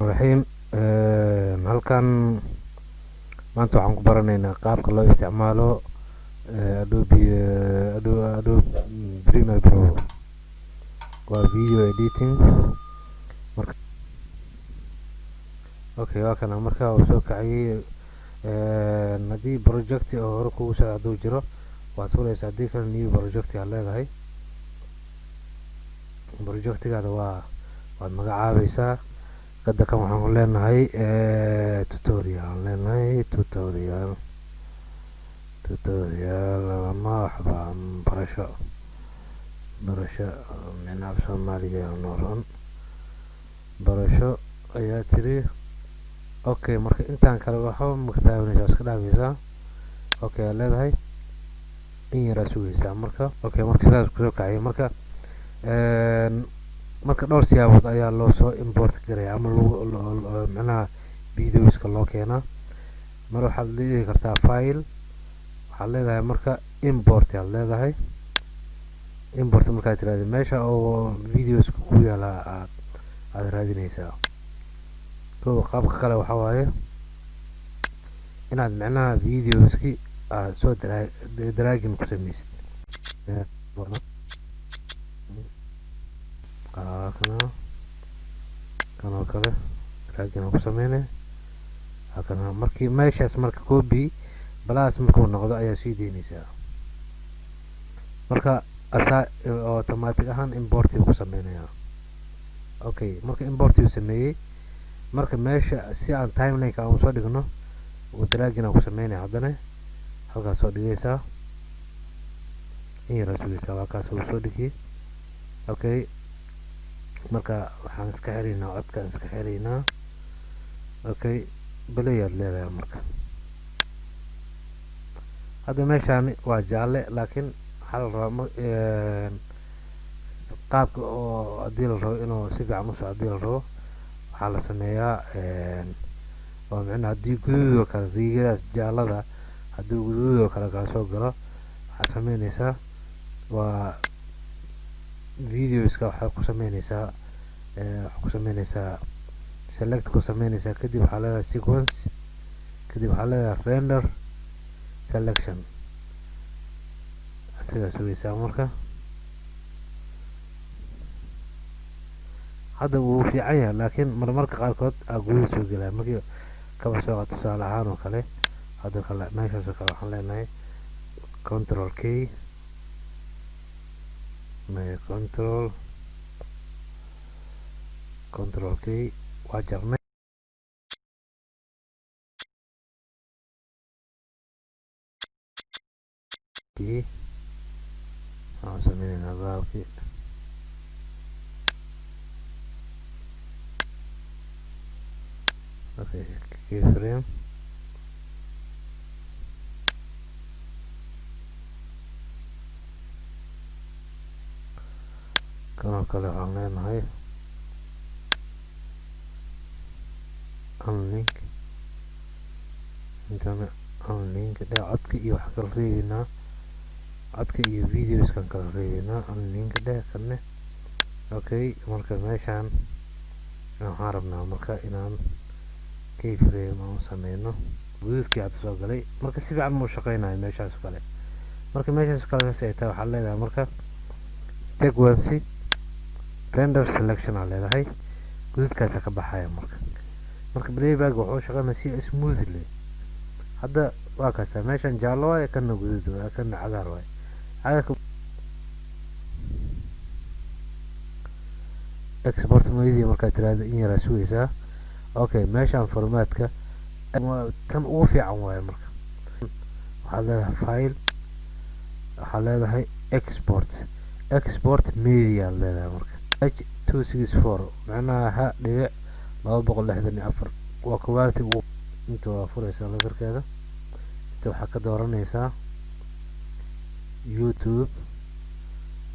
Bismillahirrahmanirrahim. Halkan maanta waxaan ku baranaynaa qaabka loo isticmaalo Adobe Premiere Pro waa video editing. waa kana marka uu soo kacay haddii project oo hore kugu soo haduu jiro waad furaysaa, haddii kale new project aad leedahay projectigaada waad magacaabaysaa. hadda kan waxaan leenahay tutorial ama waxba barasho micnaha Soomaaliga nooran barasho ayaa tiri. marka intaan kale waxba magtaabanaysaa iska dhaafaysaa. aad leedahay in yar aad sugaysaa marka marka sidaas kusoo kacay marka dhowr siyaabood ayaa loo soo import gareeyaa ama micnaha videoska loo keenaa. mar waxaad leedahay kartaa file, waxaad leedahay marka import aad leedahay. import markaad tiraahdo meesha oo videoska ku yaala aad raadinaysaa. qaabka kale waxa waaye inaad micnaha videoski aad soo dragging ku samaysid. kanoo kale dragging ku sameynay halkan markii meeshaas marka copy plus markuu noqdo ayaa sii deynaysaa. marka automatic ahaan import ku sameynaya. marka import uu sameeyay marka meesha si aan timeline ka soo dhigno oo dragging ku sameynay haddana halkaas soo dhigaysaa in yar sugaysaa. waa kaas uu soo dhigay. marka waxaan iska xiraynaa codkaan iska xiraynaa. balayaad leedahay marka hadda meeshaan waa jaalle, laakiin waxaa la rabaa qaabka oo haddii la rabo inuu si fiican usoo haddii la rabo waxaa la sameeyaa oo micnaha haddii guduudoo kale riigadaas jaallada haddii guduudoo kale kaa soo galo waxaad sameynaysaa waa videoska waxaad ku sameynaysaa select ku sameynaysaa. kadib waxaa leedahay sequence, kadib waxaa leedahay render selection. asigaa sugaysaa marka hadda wuu fiican yahay, laakiin marmarka qaarkood guduud soo gelaya. markii kaba soo tusaale ahaan oo kale hadda kale meeshaas oo kale waxaan leenahay control k waa jarnay. waxaan sameynayna qaabkii keyframe kanoo kale waxaan leenahay unlink intana unlink codka iyo wax kala reebeynaa, codka iyo videoskan kala reebeynaa. unlink kanne marka meeshaan waxaan rabnaa marka inaan keyframe aan sameyno. guduudkii hadda soo galay marka si fiican muu shaqeynayo meeshaas kale. marka meeshaas kale ay tahay waxaad leedahay marka sequence render selection aad leedahay. guduudkaasa ka baxaya marka playback wuxuu shaqeynaa si smoothly. hadda waa kaasa meeshan jaallo waaye, kana guduud waaye, kana cagaar waaye. export media markaad tiraahdo in yaraa sugaysaa. meeshaan formatka tan ugu fiican waaye. marka waxaad leedahay file, waxaad leedahay export media aad leedahay marka h264 macnaha dhibic 264 waa quality inta waa furaysaa lagarkeeda. inta waxaa ka dooranaysaa YouTube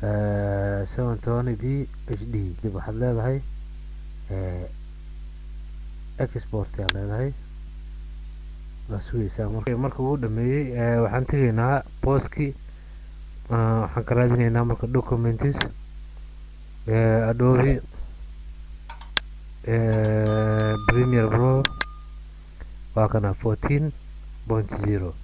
720p HD. dib waxaad leedahay export aad leedahay. waa sugaysaa marka uu dhameeyay. waxaan tegaynaa postkii, waxaan ka raadinaynaa marka documents Adobe Premiere Pro waa kana 14.0